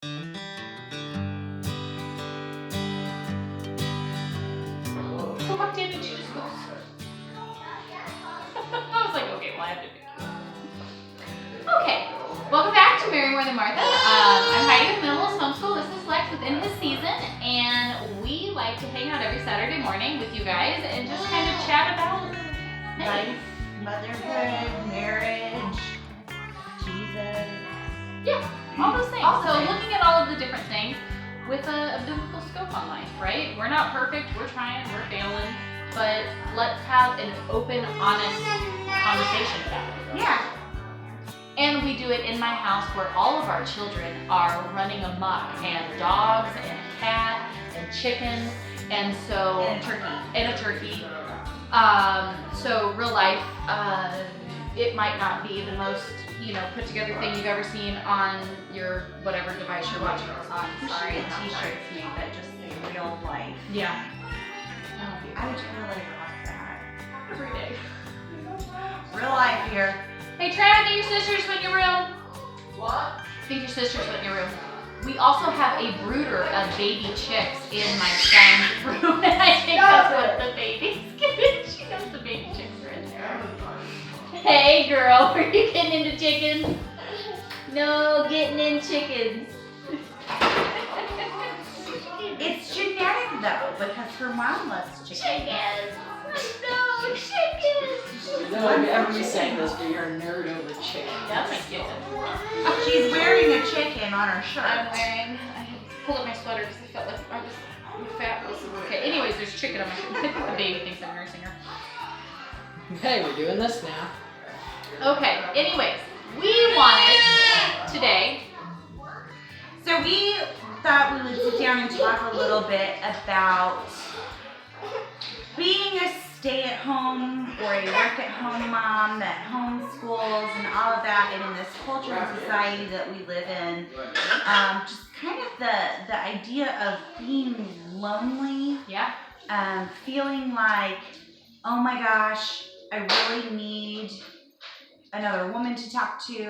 Who walked in and she just goes? I was like, okay, well, I have to pick you. Okay, welcome back to Mary More Than Martha. I'm Heidi with Minimalist Homeschool. This is Lex within his season, and we like to hang out every Saturday morning with you guys and just kind of chat about life, motherhood, marriage, Jesus. Yeah, all those things. Looking at all of the different things with a biblical scope on life, right? We're not perfect, we're trying, we're failing, but let's have an open, honest conversation about it. Yeah. And we do it in my house where all of our children are running amok, and dogs, and a cat, and chickens, and so... And a turkey. So real life, it might not be the most, put together thing you've ever seen on your whatever device you're watching this on. Sorry, t-shirts made that just say real life. Yeah. I would totally rock that. Every day. Real life here. Hey, Trav, get your sisters in your room. What? Get your sisters in your room. We also have a brooder of baby chicks in my son's room, and I think that's what the baby's getting. She knows the baby chicks are in there. Hey, girl, are you getting into chickens? No, getting in chickens. It's genetic though, because her mom loves chickens. Chickens. No, chickens. No, I've ever sang this, but you're a nerd over chicken. That's my kitten. She's wearing a chicken on her shirt. I had to pull up my sweater because I felt like my fat was okay. Anyways, there's chicken on my shirt. The baby thinks I'm nursing her. Hey, we're doing this now. Okay, anyways, we wanted today. So we thought we would sit down and talk a little bit about being a stay-at-home or a work-at-home mom that homeschools and all of that, and in this culture and society that we live in, just kind of the idea of being lonely, feeling like, oh my gosh, I really need another woman to talk to.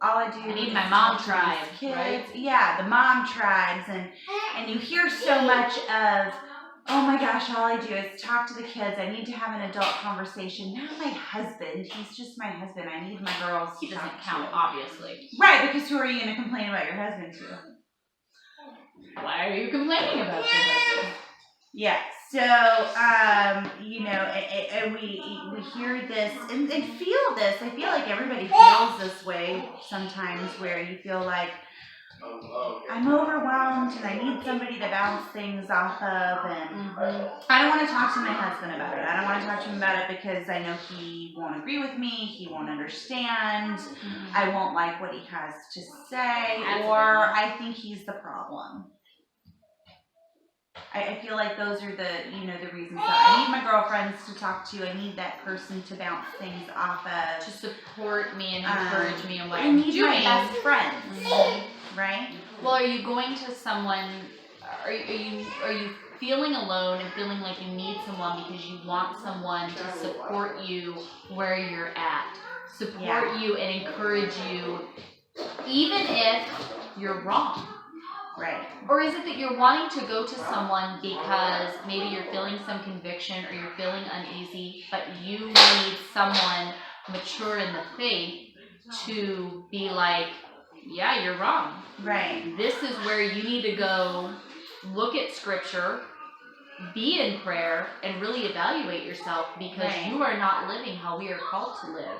All I need my mom tribe, kids. Right? Yeah, the mom tribes, and you hear so much of, oh my gosh, all I do is talk to the kids. I need to have an adult conversation. Not my husband. He's just my husband. I need my girls. He doesn't count, obviously. Right, because who are you going to complain about your husband to? Why are you complaining about your husband? Yeah, so, and we hear this and feel this. I feel like everybody feels this way sometimes, where you feel like, I'm overwhelmed and I need somebody to bounce things off of, and I don't want to talk to my husband about it. I don't want to talk to him about it because I know he won't agree with me, he won't understand, I won't like what he has to say, or I think he's the problem. I feel like those are the reasons that I need my girlfriends to talk to. I need that person to bounce things off of. To support me and encourage me in what I I'm need doing. my best friends, right? Well, are you going to someone, are you feeling alone and feeling like you need someone because you want someone to support you where you're at? Support you and encourage you even if you're wrong. Right. Or is it that you're wanting to go to someone because maybe you're feeling some conviction or you're feeling uneasy, but you need someone mature in the faith to be like, yeah, you're wrong. Right. This is where you need to go look at scripture, be in prayer, and really evaluate yourself because you are not living how we are called to live.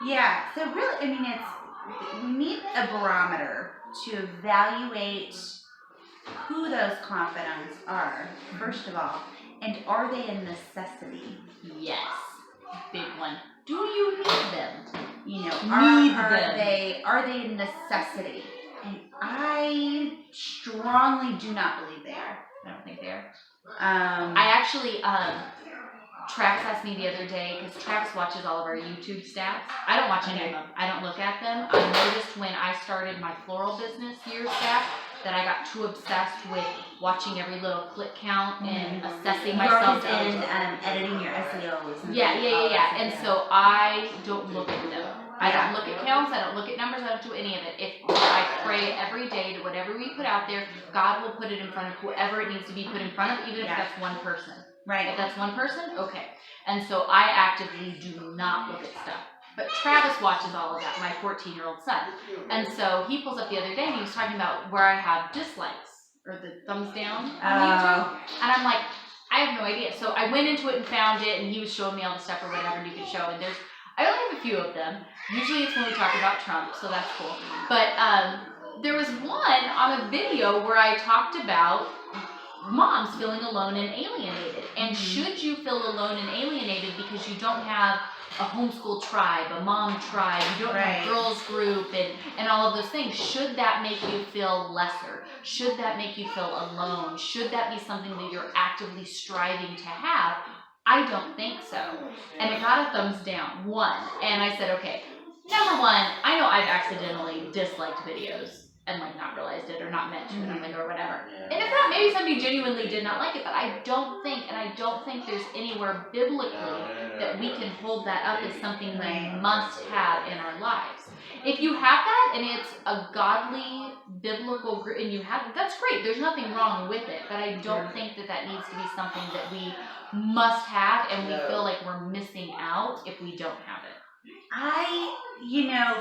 Yeah. So really, we need a barometer to evaluate who those confidants are, first of all, and are they a necessity? Yes, big one. Do you need them? Are they a necessity? And I strongly do not believe they are. I don't think they are. I actually, Travis asked me the other day, because Travis watches all of our YouTube stats. I don't watch any of them. I don't look at them. I noticed when I started my floral business years back that I got too obsessed with watching every little click count and assessing myself. And editing your SEOs. Yeah. And so I don't look at them. I don't look at counts, I don't look at numbers, I don't do any of it. If I pray every day that whatever we put out there, God will put it in front of whoever it needs to be put in front of, even if that's one person. Right. If that's one person, okay. And so I actively do not look at stuff. But Travis watches all of that, my 14-year-old son. And so he pulls up the other day and he was talking about where I have dislikes or the thumbs down on YouTube. And I'm like, I have no idea. So I went into it and found it, and he was showing me all the stuff or whatever you could show. And I only have a few of them. Usually it's when we talk about Trump, so that's cool. But there was one on a video where I talked about moms feeling alone and alienated. And should you feel alone and alienated because you don't have a homeschool tribe, a mom tribe, you don't have a girls group, and all of those things, should that make you feel lesser? Should that make you feel alone? Should that be something that you're actively striving to have? I don't think so. And it got a thumbs down, 1. And I said, okay, number 1, I know I've accidentally disliked videos and like not realized it or not meant to, and I'm like, or whatever. And if not, maybe somebody genuinely did not like it, but I don't think there's anywhere biblically that we can hold that up as something we must have in our lives. If you have that and it's a godly, biblical group, and you have it, that's great. There's nothing wrong with it, but I don't think that needs to be something that we must have, and we feel like we're missing out if we don't have it.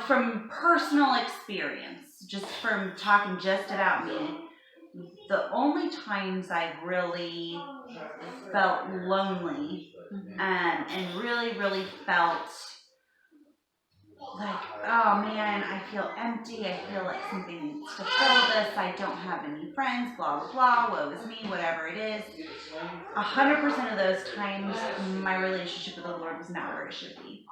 From personal experience, just from talking just about me, the only times I've really felt lonely and really, really felt like, oh man, I feel empty, I feel like something needs to fill this, I don't have any friends, blah, blah, blah, woe is me, whatever it is. 100% of those times, my relationship with the Lord was not where it should be.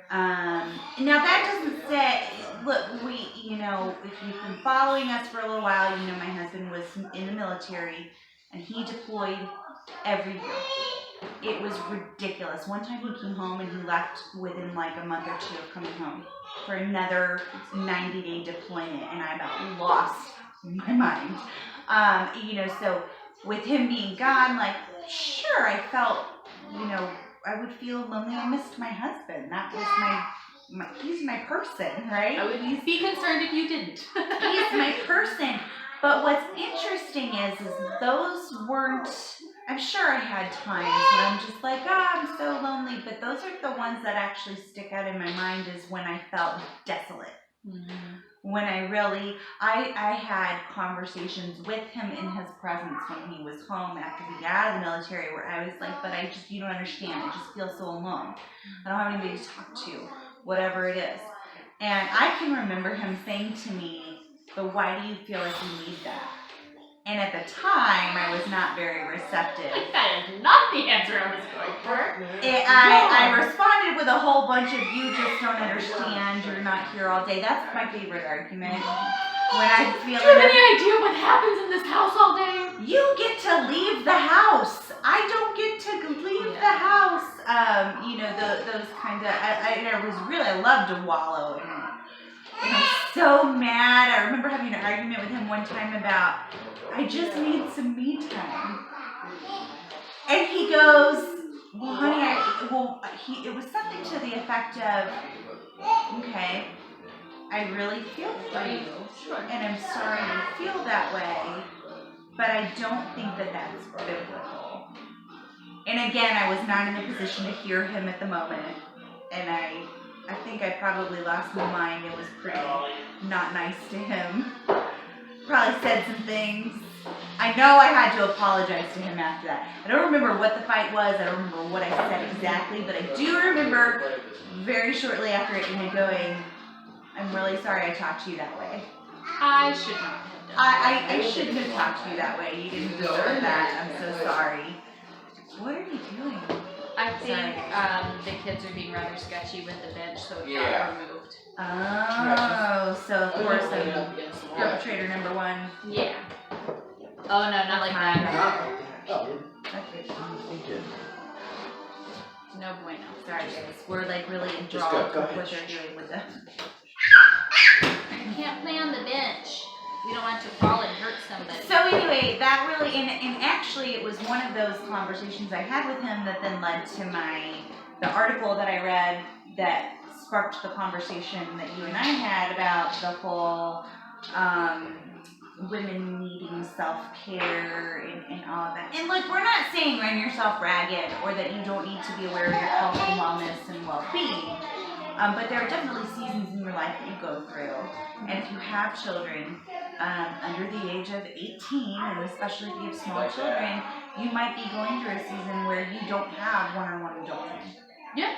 Now that doesn't say, look, if you've been following us for a little while, my husband was in the military and he deployed every year. It was ridiculous. One time he came home and he left within like a month or 2 of coming home for another 90-day deployment, and I about lost my mind. So with him being gone, like, sure, I felt, I would feel lonely. I missed my husband. That was he's my person, right? I would be concerned if you didn't. He's my person. But what's interesting is those weren't, I'm sure I had times where I'm just like, I'm so lonely, but those are the ones that actually stick out in my mind is when I felt desolate. When I had conversations with him in his presence when he was home after we got out of the military, where I was like, but you don't understand, I just feel so alone. I don't have anybody to talk to, whatever it is. And I can remember him saying to me, but why do you feel like you need that? And at the time, I was not very receptive. That is not the answer I was going for. I responded with a whole bunch of, you just don't understand, you're not here all day. That's my favorite argument. When I feel do you have any idea what happens in this house all day? You get to leave the house. I don't get to leave the house. Those kind of, I love to wallow in it. And I'm so mad. I remember having an argument with him one time about, I just need some me time. And he goes, well, honey, it was something to the effect of, okay, I really feel for you, and I'm sorry you feel that way, but I don't think that that's biblical. And again, I was not in a position to hear him at the moment, and I think I probably lost my mind. It was pretty not nice to him. Probably said some things. I know I had to apologize to him after that. I don't remember what the fight was. I don't remember what I said exactly, but I do remember very shortly after it going, I'm really sorry I talked to you that way. I should not have done that. I shouldn't have talked to you that way. You didn't deserve that. I'm so sorry. What are you doing? I think the kids are being rather sketchy with the bench, so it got removed. Oh, so of course I'm perpetrator number 1. Yeah. Oh no, not like that. No bueno. Sorry guys, we're like really enthralled with what they're doing with them. You can't play on the bench. We don't want to fall and hurt somebody. So anyway, that really, and actually it was one of those conversations I had with him that then led to the article that I read that sparked the conversation that you and I had about the whole women needing self-care and all of that. And look, we're not saying run yourself ragged or that you don't need to be aware of your health and wellness and well-being. But there are definitely seasons in your life that you go through. And if you have children under the age of 18, and especially if you have small children, you might be going through a season where you don't have one-on-one adulting. Yeah.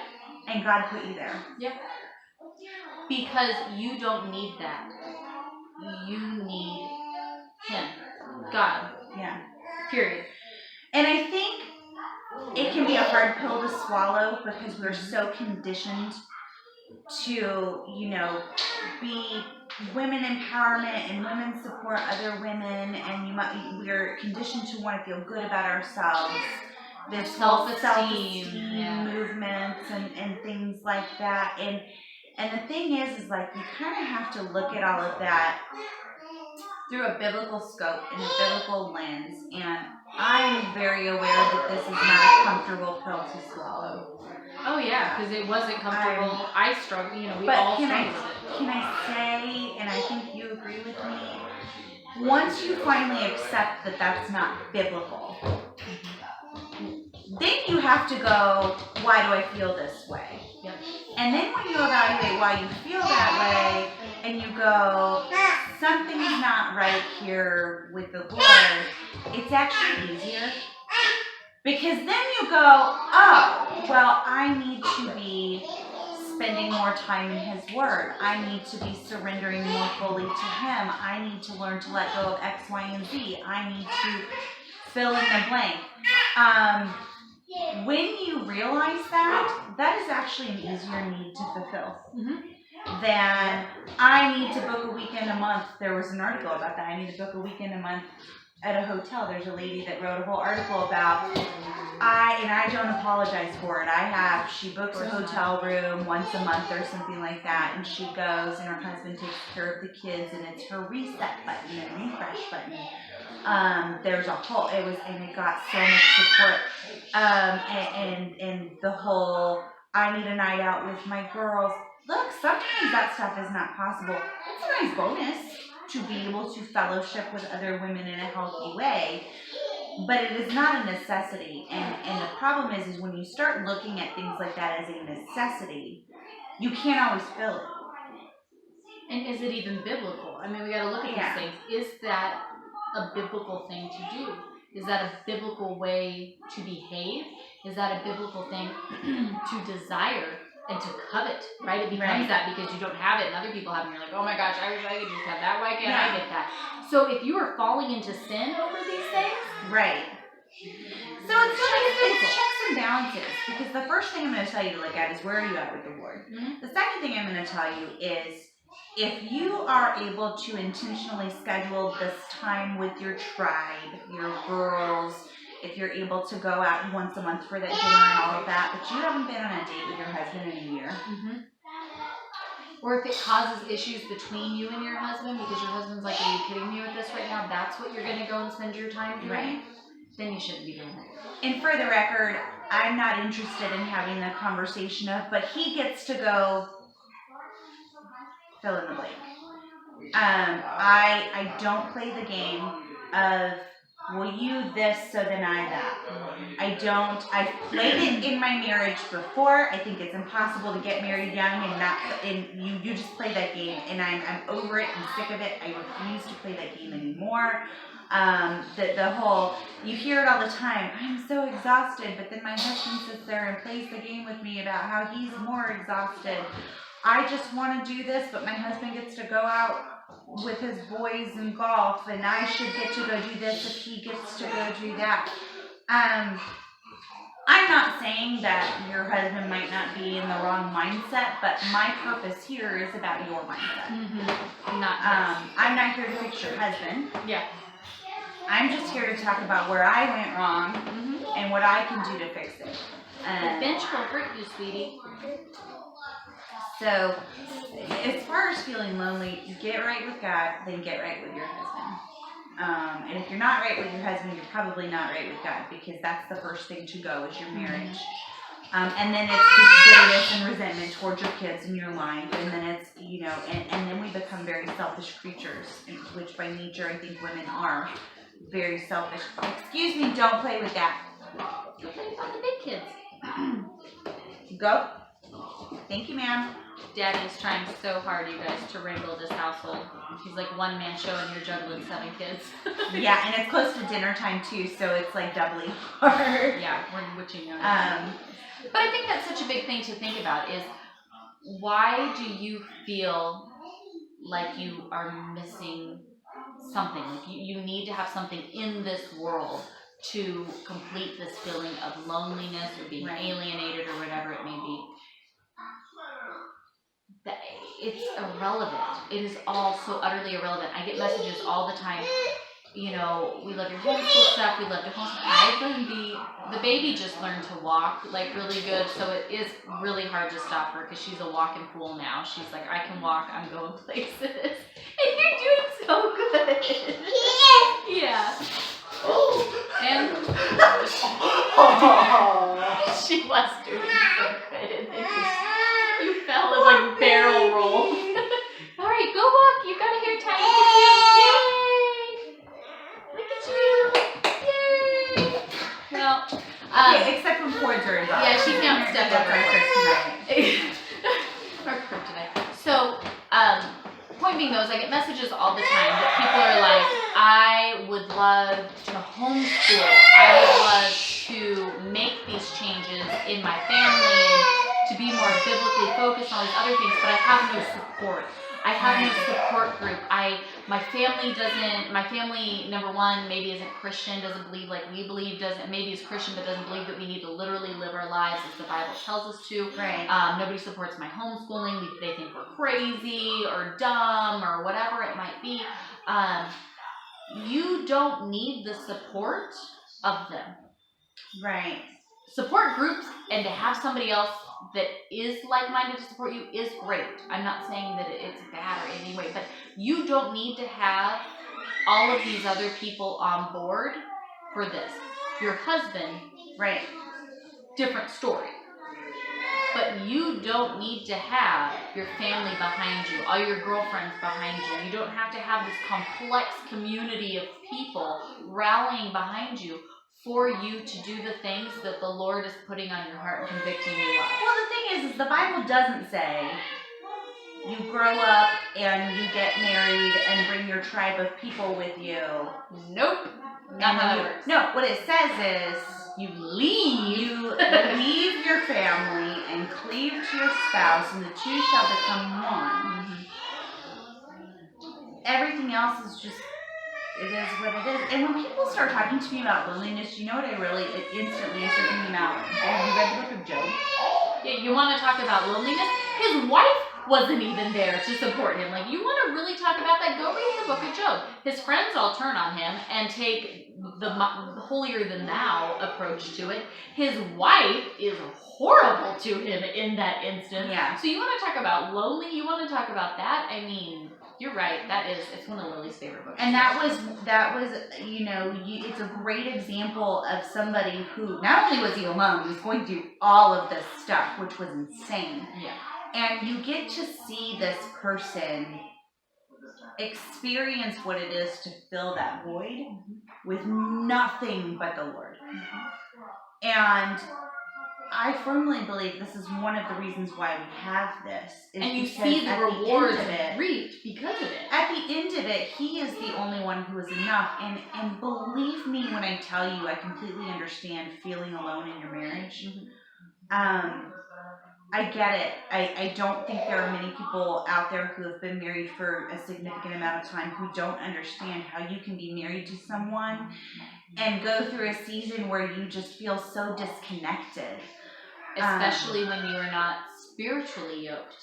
And God put you there. Yeah. Because you don't need that. You need Him. God. Yeah. Period. And I think it can be a hard pill to swallow because we're so conditioned to, be women empowerment and women support other women, and we're conditioned to want to feel good about ourselves. This self-esteem movements and things like that. And the thing is like you kind of have to look at all of that through a biblical scope and a biblical lens. And I'm very aware that this is not a comfortable pill to swallow. Oh yeah, because it wasn't comfortable. I struggled. We all struggled with it. Can I say, and I think you agree with me, once you finally accept that that's not biblical, then you have to go, why do I feel this way? Yep. And then when you evaluate why you feel that way, and you go, something's not right here with the Lord, it's actually easier. Because then you go, oh, well, I need to be spending more time in His Word. I need to be surrendering more fully to Him. I need to learn to let go of X, Y, and Z. I need to fill in the blank. When you realize that is actually an easier need to fulfill. Than I need to book a weekend a month. There was an article about that. I need to book a weekend a month at a hotel. There's a lady that wrote a whole article about I don't apologize for it. She books a hotel room once a month or something like that, and she goes and her husband takes care of the kids, and it's her reset button and refresh button. There's a whole, and it got so much support. And the whole, I need a night out with my girls. Look, sometimes that stuff is not possible. It's a nice bonus to be able to fellowship with other women in a healthy way, but it is not a necessity. And the problem is when you start looking at things like that as a necessity, you can't always fill it. And is it even biblical? I mean, we got to look at these things. Is that a biblical thing to do? Is that a biblical way to behave? Is that a biblical thing to desire and to covet, right? It becomes that because you don't have it and other people have it. And you're like, oh my gosh, I wish I could just have that. Why can't I get that? So if you are falling into sin over these things. Right. So it's checks and balances. Because the first thing I'm going to tell you to look at is where are you at with the Lord? The second thing I'm going to tell you is if you are able to intentionally schedule this time with your tribe, your girls, if you're able to go out once a month for that dinner and all of that, but you haven't been on a date with your husband in a year. Or if it causes issues between you and your husband because your husband's like, are you kidding me with this right now? That's what you're going to go and spend your time doing? Right. Then you shouldn't be doing it. And for the record, I'm not interested in having the conversation of, but he gets to go fill in the blank. I don't play the game of, well, you this, so then I that. I've played it in my marriage before. I think it's impossible to get married young and you just play that game, and I'm over it, I'm sick of it. I refuse to play that game anymore. The whole, you hear it all the time, I'm so exhausted, but then my husband sits there and plays the game with me about how he's more exhausted. I just want to do this, but my husband gets to go out with his boys and golf, and I should get to go do this if he gets to go do that. I'm not saying that your husband might not be in the wrong mindset, but my purpose here is about your mindset. I'm not here to fix your husband. Yeah. I'm just here to talk about where I went wrong and what I can do to fix it. The bench will hurt you, sweetie. So, as far as feeling lonely, get right with God, then get right with your husband. And if you're not right with your husband, you're probably not right with God, because that's the first thing to go is your marriage. And then it's this bitterness and resentment towards your kids and your life. And then it's, and then we become very selfish creatures, which by nature I think women are very selfish. Excuse me, don't play with that. Go play with the big kids. Go. Thank you, ma'am. Daddy is trying so hard, you guys, to wrangle this household. He's like one man show and you're juggling 7 kids. Yeah, and it's close to dinner time too, so it's like doubly hard. Yeah, we're witching on. But I think that's such a big thing to think about is why do you feel like you are missing something? Like you need to have something in this world to complete this feeling of loneliness or being alienated or whatever it may be. It's irrelevant. It is all so utterly irrelevant. I get messages all the time. We love your homeschool stuff. We love to homeschool. The baby just learned to walk like really good, so it is really hard to stop her because she's a walking pool now. She's like, I can walk. I'm going places, and you're doing so good. Yeah. And she was doing so good, and then you fell in like barrel roll. All right, go walk. You got a hair tie. Look at you. Yay! Well, except when cords are involved. Yeah, she can't step up our kryptonite. So, point being though, is I get messages all the time that people are like, I would love to homeschool. I would love to make these changes in my family and to be more biblically focused on these other things, but I have no support. I have no support group. My family, number one, maybe isn't Christian, doesn't believe like we believe, maybe is Christian, but doesn't believe that we need to literally live our lives as the Bible tells us to. Right. Nobody supports my homeschooling. They think we're crazy or dumb or whatever it might be. You don't need the support of them. Right. Support groups and to have somebody else that is like-minded to support you is great. I'm not saying that it's bad or any way, but you don't need to have all of these other people on board for this. Your husband, right, different story. But you don't need to have your family behind you, all your girlfriends behind you. You don't have to have this complex community of people rallying behind you for you to do the things that the Lord is putting on your heart and convicting you of. Well, the thing is the Bible doesn't say you grow up and you get married and bring your tribe of people with you. Nope. Not how that works. No, what it says is you leave your family and cleave to your spouse, and the two shall become one. Mm-hmm. Everything else is just, it is what it is. And when people start talking to me about loneliness, you know what it instantly is thinking about? Have you read the book of Job? Yeah, you want to talk about loneliness? His wife wasn't even there to support him. Like, you want to really talk about that? Go read the book of Job. His friends all turn on him and take the holier-than-thou approach to it. His wife is horrible to him in that instance. Yeah. So you want to talk about lonely? You want to talk about that? I mean, you're right. It's one of Lily's favorite books. And that was it's a great example of somebody who not only was he alone, he was going through all of this stuff, which was insane. Yeah. And you get to see this person experience what it is to fill that void with nothing but the Lord. And I firmly believe this is one of the reasons why we have this. And you see the rewards reaped because of it. At the end of it, he is the only one who is enough. And believe me when I tell you, I completely understand feeling alone in your marriage. I get it. I don't think there are many people out there who have been married for a significant amount of time who don't understand how you can be married to someone and go through a season where you just feel so disconnected. Especially when you are not spiritually yoked.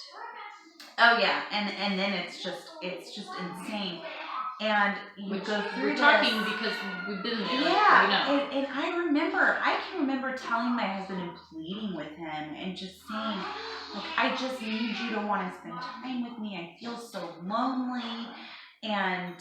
Oh yeah, and then it's just insane. And you go through we're talking because we've been there. Yeah, and I can remember telling my husband and pleading with him and just saying, like, I just need you to want to spend time with me. I feel so lonely. And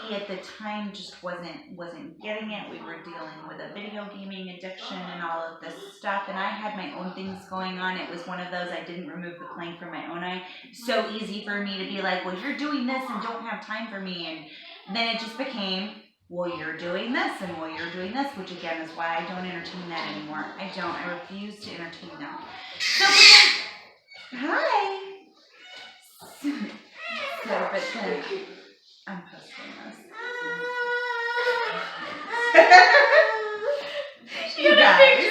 he at the time just wasn't getting it. We were dealing with a video gaming addiction and all of this stuff, and I had my own things going on. It was one of those, I didn't remove the plank from my own eye. So easy for me to be like, well, you're doing this and don't have time for me. And then it just became, well, you're doing this and well, you're doing this, which again is why I don't entertain that anymore. I refuse to entertain that. So hi. So, but then I'm posting this. You guys,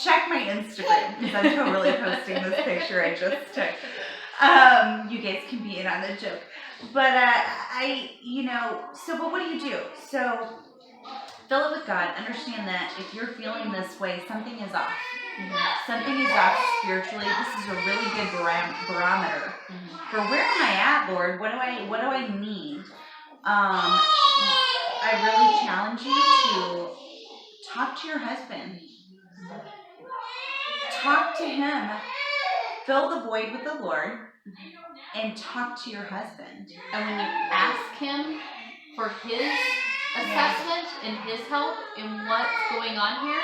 check my Instagram because I'm totally posting this picture I just took. You guys can be in on the joke. But but what do? So fill it with God. Understand that if you're feeling this way, something is off. Something is off spiritually. This is a really good barometer for where am I at, Lord? What do I need? I really challenge you to talk to your husband. Talk to him. Fill the void with the Lord and talk to your husband. And when you ask him for his assessment and his help in what's going on here,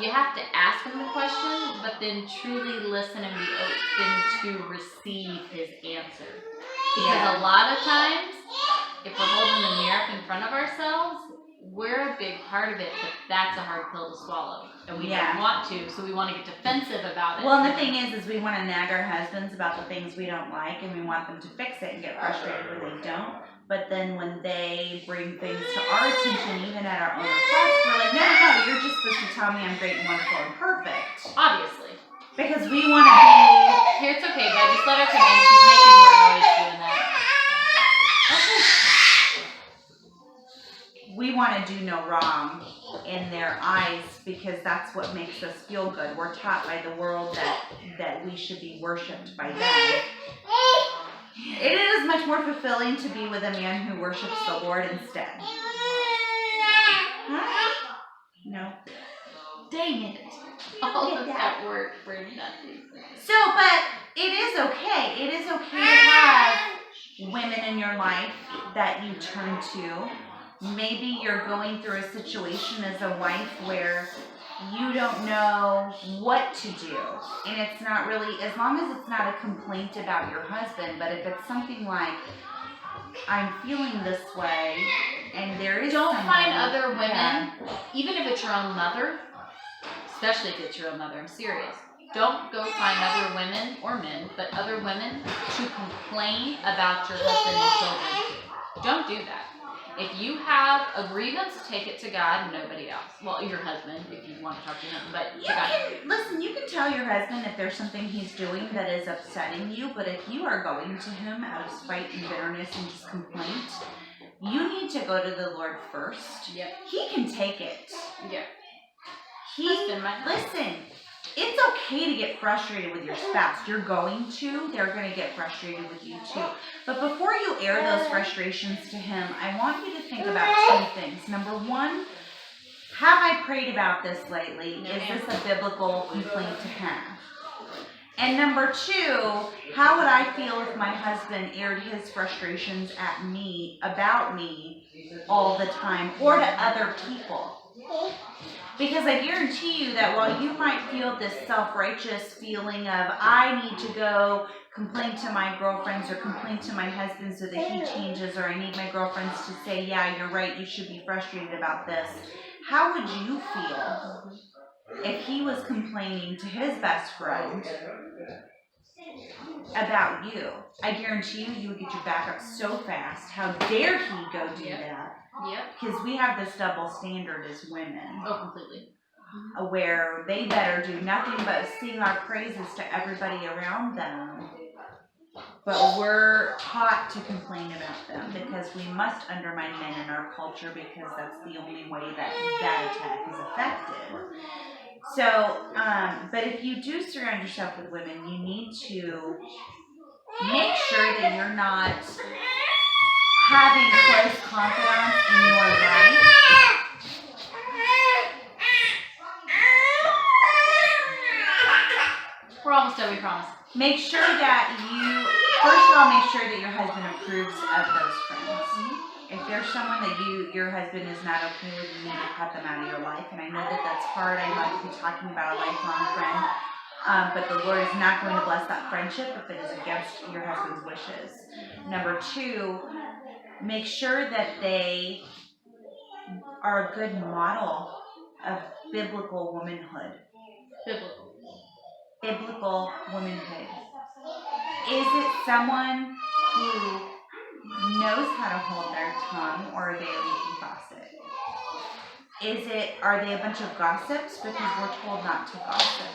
you have to ask him the question, but then truly listen and be open to receive his answer. Because a lot of times, if we're holding the mirror up in front of ourselves, we're a big part of it, but that's a hard pill to swallow. And we don't want to, so we want to get defensive about it. Well, and the thing is we want to nag our husbands about the things we don't like, and we want them to fix it and get frustrated when they don't. But then when they bring things to our attention, even at our own request, we're like, no, you're just supposed to tell me I'm great and wonderful and perfect. Obviously. Because we want to be... Here, it's okay, bud. Just let her come in. She's making more noise doing that. We want to do no wrong in their eyes because that's what makes us feel good. We're taught by the world that we should be worshipped by them. It is much more fulfilling to be with a man who worships the Lord instead. Huh? No. Dang it. All of that work for nothing. So, but it is okay. It is okay to have women in your life that you turn to. Maybe you're going through a situation as a wife where you don't know what to do. And it's not really, as long as it's not a complaint about your husband, but if it's something like, I'm feeling this way, and there is Don't someone, find other women, even if it's your own mother, especially if it's your own mother, I'm serious. Don't go find other women, or men, but other women to complain about your husband and children. Don't do that. If you have a grievance, take it to God and nobody else. Well, your husband, if you want to talk to him, but to God. Listen, you can tell your husband if there's something he's doing that is upsetting you, but if you are going to him out of spite and bitterness and just complaint, you need to go to the Lord first. Yep. He can take it. Yeah. Listen, it's okay to get frustrated with your spouse. They're going to get frustrated with you too. But before you air those frustrations to him, I want you to think about two things. Number one, have I prayed about this lately? Is this a biblical complaint to have? And number two, how would I feel if my husband aired his frustrations at me, about me, all the time, or to other people? Because I guarantee you that while you might feel this self-righteous feeling of, I need to go complain to my girlfriends or complain to my husband so that he changes, or I need my girlfriends to say, yeah, you're right, you should be frustrated about this. How would you feel if he was complaining to his best friend about you? I guarantee you would get your back up so fast. How dare he go do that? Yep. Because we have this double standard as women. Oh, completely. Where they better do nothing but sing our praises to everybody around them. But we're taught to complain about them because we must undermine men in our culture because that's the only way that attack is effective. So, but if you do surround yourself with women, you need to make sure that you're not having close confidants in your life. We're almost done, we promise. Make sure that you first of all, make sure that your husband approves of those friends. If there's someone that your husband is not okay with, you need to cut them out of your life. And I know that that's hard. I know I could be talking about a lifelong friend. But the Lord is not going to bless that friendship if it is against your husband's wishes. Number 2, make sure that they are a good model of biblical womanhood. Biblical womanhood. Is it someone who knows how to hold their tongue, or are they a leaky faucet? Are they a bunch of gossips because we're told not to gossip?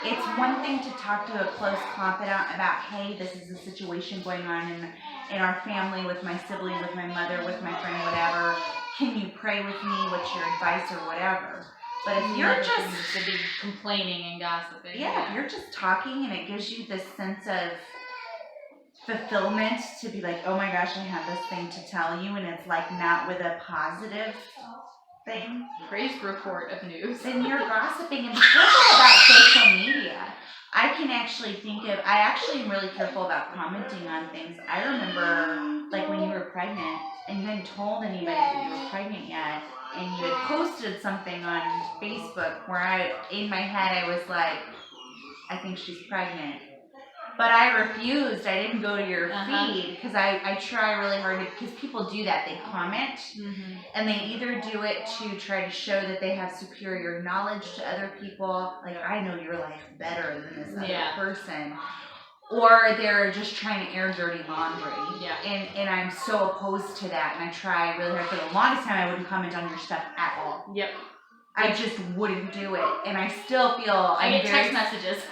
It's one thing to talk to a close confidant about, hey, this is a situation going on in our family, with my sibling, with my mother, with my friend, whatever. Can you pray with me? What's your advice or whatever? But if you're just to be complaining and gossiping. Yeah, if you're just talking and it gives you this sense of fulfillment to be like, oh my gosh, I have this thing to tell you, and it's like not with a positive thing. Praise report of news. Then you're gossiping. And be careful about social media. I actually am really careful about commenting on things. I remember, like, when you were pregnant and you hadn't told anybody that you were pregnant yet, and you had posted something on Facebook where in my head I was like, I think she's pregnant. But I refused. I didn't go to your feed because I try really hard because people do that. They comment and they either do it to try to show that they have superior knowledge to other people. Like, I know your life better than this other person. Or they're just trying to air dirty laundry. Yeah. And I'm so opposed to that. And I try really hard. For the longest time, I wouldn't comment on your stuff at all. Yep. I just wouldn't do it. And I still feel I get text messages.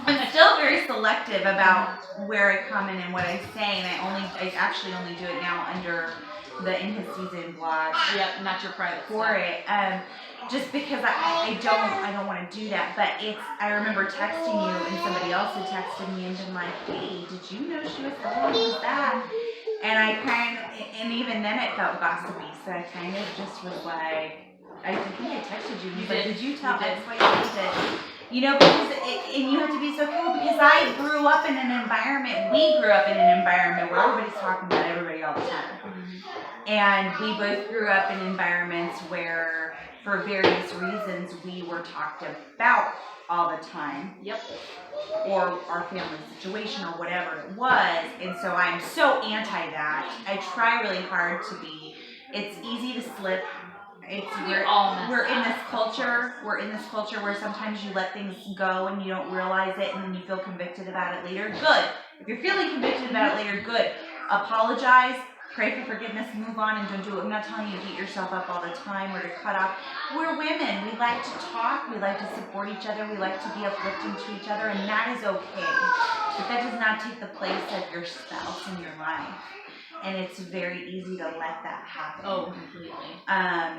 I'm still very selective about where I comment and what I say, and I actually only do it now under the In His Season blog. Yep, not your private for stuff. It. Just because I don't want to do that. But I remember texting you, and somebody else had texted me and been like, hey, did you know she was the one who was that? And even then it felt gossipy, so I kind of just was like, I think I texted you. You did. Did you tell X, Y, Z? You know, because and you have to be so careful because I grew up in an environment. We grew up in an environment where everybody's talking about everybody all the time, and we both grew up in environments where, for various reasons, we were talked about all the time. Yep. Or our family situation or whatever it was, and so I'm so anti that. I try really hard to be. It's easy to slip. We're in this culture. We're in this culture where sometimes you let things go and you don't realize it, and then you feel convicted about it later. Good. If you're feeling convicted about it later, good. Apologize. Pray for forgiveness. Move on and don't do it. I'm not telling you to beat yourself up all the time or to cut off. We're women. We like to talk. We like to support each other. We like to be uplifting to each other, and that is okay. But that does not take the place of your spouse in your life. And it's very easy to let that happen. Oh, completely.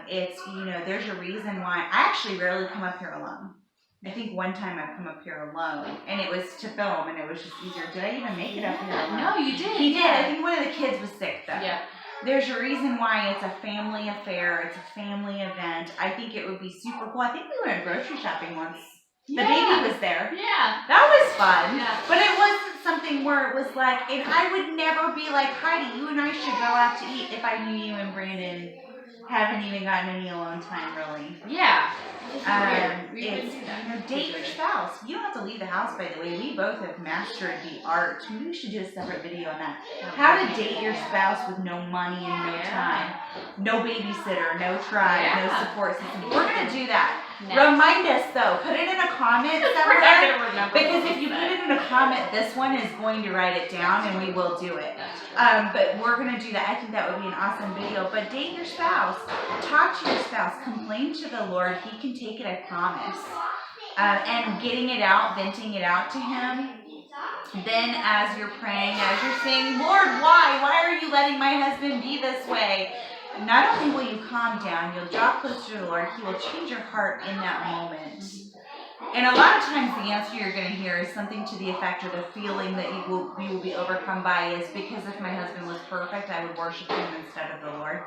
It's, there's a reason why I actually rarely come up here alone. I think one time I've come up here alone, and it was to film, and it was just easier. Did I even make it up here alone? No, you did. He did. I think one of the kids was sick, though. Yeah. There's a reason why it's a family affair. It's a family event. I think it would be super cool. I think we went grocery shopping once. The baby was there. Yeah. That was fun. Yeah. But it wasn't something where it was like, and I would never be like, Heidi, you and I should go out to eat if I knew you and Brandon haven't even gotten any alone time, really. Yeah. It's, date your spouse. You don't have to leave the house, by the way. We both have mastered the art. Maybe we should do a separate video on that. How to date your spouse with no money and no time. No babysitter, no tribe, no support system. We're going to do that. Next. Remind us, though. Put it in a comment somewhere. Because if you put it in a comment, this one is going to write it down, and we will do it. But we're going to do that. I think that would be an awesome video. But date your spouse. Talk to your spouse. Complain to the Lord. He can take it, I promise. And getting it out, venting it out to Him. Then as you're praying, as you're saying, Lord, why? Why are you letting my husband be this way? Not only will you calm down, you'll draw closer to the Lord. He will change your heart in that moment. And a lot of times the answer you're going to hear is something to the effect, or the feeling that we will be overcome by is, because if my husband was perfect, I would worship him instead of the Lord.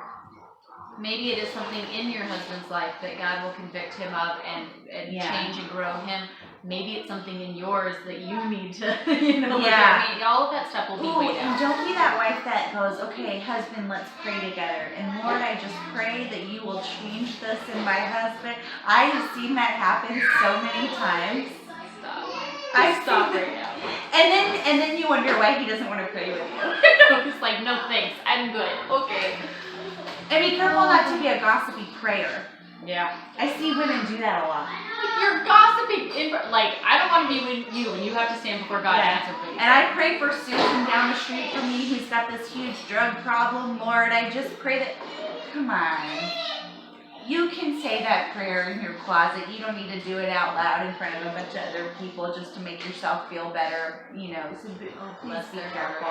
Maybe it is something in your husband's life that God will convict him of and change and grow him. maybe it's something in yours that you need to, look Yeah. at. All of that stuff will be Ooh, weighed and out. don't be that wife that goes, okay, husband, let's pray together. And Lord, I just pray that you will change this in my husband. I have seen that happen so many times. Stop right now. And then you wonder why he doesn't want to pray with you. It's like, no thanks, I'm good. Okay. And be careful not to be a gossipy prayer. Yeah. I see women do that a lot. You're gossiping. I don't want to be with you when you have to stand before God and answer for you. And I pray for Susan down the street from me who's got this huge drug problem. Lord, I just pray that, come on. You can say that prayer in your closet. You don't need to do it out loud in front of a bunch of other people just to make yourself feel better. So please be careful.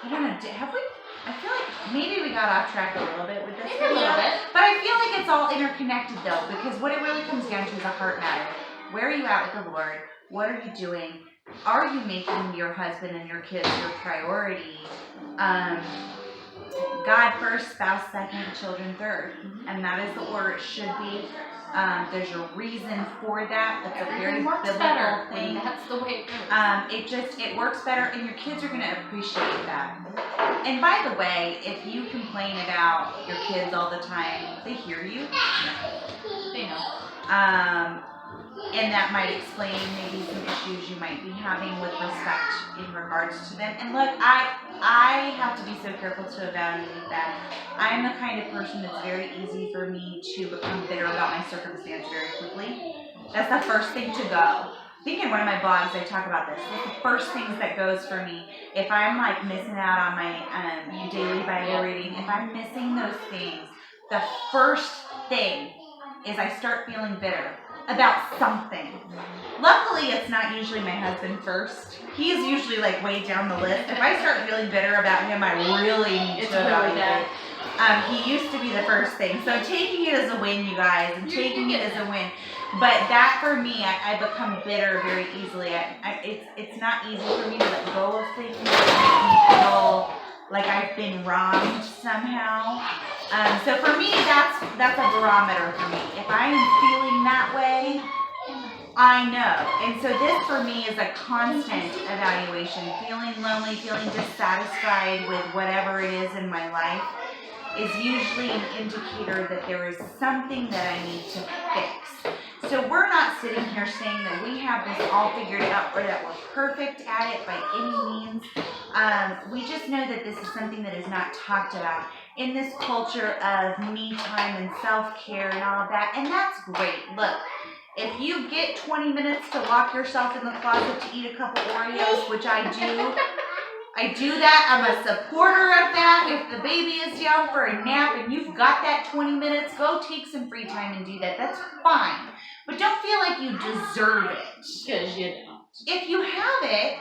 I don't know. Have we? I feel like maybe we got off track a little bit with this Maybe a little bit. But I feel like it's all interconnected though, because what it really comes down to is a heart matter. Where are you at with the Lord? What are you doing? Are you making your husband and your kids your priority? God first, spouse second, children third. And that is the order it should be. There's a reason for that. That's a very biblical thing. That's the way it goes. It works better, and your kids are going to appreciate that. And by the way, if you complain about your kids all the time, they hear you. They know. And that might explain maybe some issues you might be having with respect in regards to them. And look, I have to be so careful to evaluate that. I'm the kind of person that's very easy for me to become bitter about my circumstance very quickly. That's the first thing to go. I think in one of my blogs I talk about this. It's the first things that goes for me. If I'm like missing out on my daily Bible reading, if I'm missing those things, the first thing is I start feeling bitter about something. Luckily, it's not usually my husband first. He's usually like way down the list. If I start feeling bitter about him, I really need to evaluate. He used to be the first thing. So taking it as a win, you guys, and taking it as a win. But that for me, I become bitter very easily. It's not easy for me to let go of things that make me feel like I've been wronged somehow. So for me, that's a barometer for me. If I am feeling that way, I know. And so this for me is a constant evaluation. Feeling lonely, feeling dissatisfied with whatever it is in my life is usually an indicator that there is something that I need to fix. So we're not sitting here saying that we have this all figured out or that we're perfect at it by any means. We just know that this is something that is not talked about in this culture of me time and self-care and all of that. And that's great. Look, if you get 20 minutes to lock yourself in the closet to eat a couple Oreos, which I do that. I'm a supporter of that. If the baby is down for a nap and you've got that 20 minutes, go take some free time and do that. That's fine. But don't feel like you deserve it. Because you don't. If you have it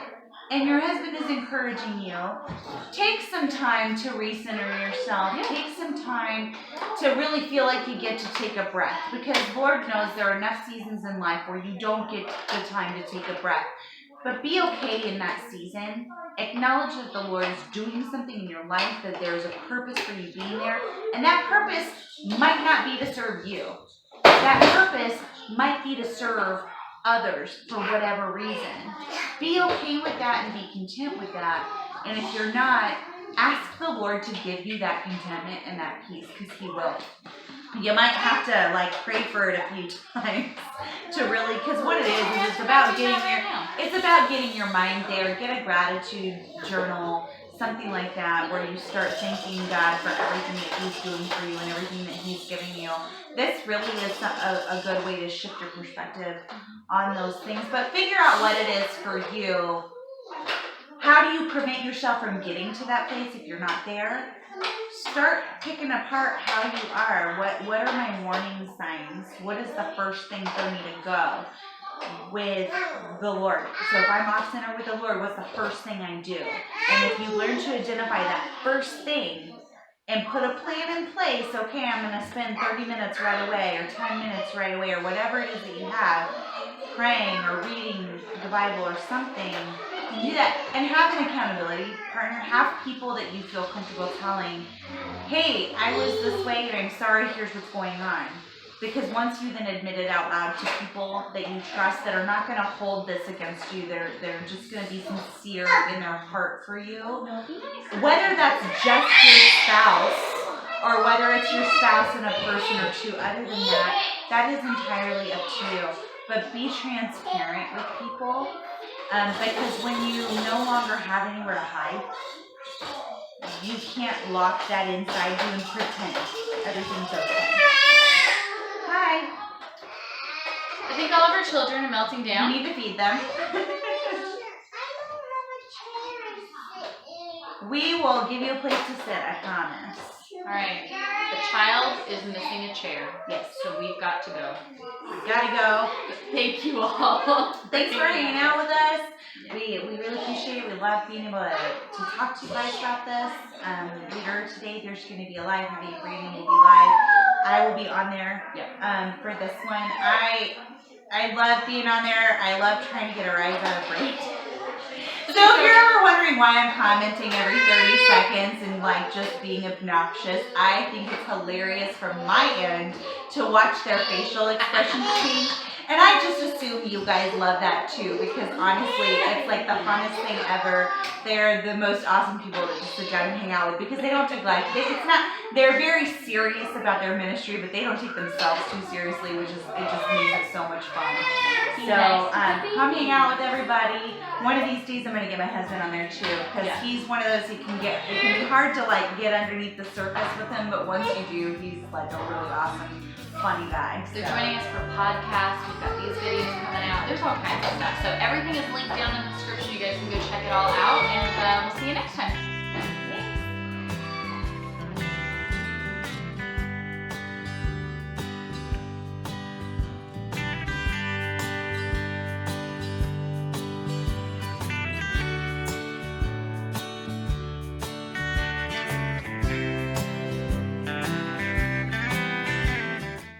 and your husband is encouraging you, take some time to recenter yourself. Take some time to really feel like you get to take a breath. Because Lord knows there are enough seasons in life where you don't get the time to take a breath. But be okay in that season. Acknowledge that the Lord is doing something in your life, that there's a purpose for you being there. And that purpose might not be to serve you. That purpose might be to serve others for whatever reason. Be okay with that and be content with that. And if you're not, ask the Lord to give you that contentment and that peace, because He will. You might have to pray for it a few times to really, because what it is it's about getting your mind there. Get a gratitude journal, something like that, where you start thanking God for everything that He's doing for you and everything that He's giving you. This really is a good way to shift your perspective on those things. But figure out what it is for you. How do you prevent yourself from getting to that place if you're not there? Start picking apart how you are. What are my warning signs? What is the first thing for me to go with the Lord? So if I'm off center with the Lord, what's the first thing I do? And if you learn to identify that first thing and put a plan in place, okay, I'm going to spend 30 minutes right away or 10 minutes right away or whatever it is that you have, praying or reading the Bible or something. Do that and have an accountability partner. Have people that you feel comfortable telling, hey, I was this way and I'm sorry, here's what's going on. Because once you then admit it out loud to people that you trust that are not going to hold this against you, they're just going to be sincere in their heart for you. Whether that's just your spouse or whether it's your spouse and a person or two other than that, that is entirely up to you. But be transparent with people because when you no longer have anywhere to hide, you can't lock that inside you and pretend everything's okay. Hi. I think all of our children are melting down. You need to feed them. We will give you a place to sit, I promise. Alright. The child is missing a chair. Yes. So we've got to go. We gotta go. Thank you all. Thanks for hanging out with us. We really appreciate it. We love being able to talk to you guys about this. Later today, there's going to be a live. Maybe Brandon will be live. I will be on there for this one. I love being on there. I love trying to get a rise out of Brandon. So if you're ever wondering why I'm commenting every 30 seconds and like just being obnoxious, I think it's hilarious from my end to watch their facial expressions change. And I just assume you guys love that too, because honestly, it's like the funnest thing ever. They're the most awesome people to just sit down and hang out with because they don't take they're very serious about their ministry, but they don't take themselves too seriously, it just makes it so much fun. So come hang out with everybody. One of these days I'm gonna get my husband on there too, because he's one of those it can be hard to like get underneath the surface with him, but once you do, he's like a really awesome, funny guy. They're joining us for podcasts. We've got these videos coming out. There's all kinds of stuff. So everything is linked down in the description. You guys can go check it all out, and we'll see you next time.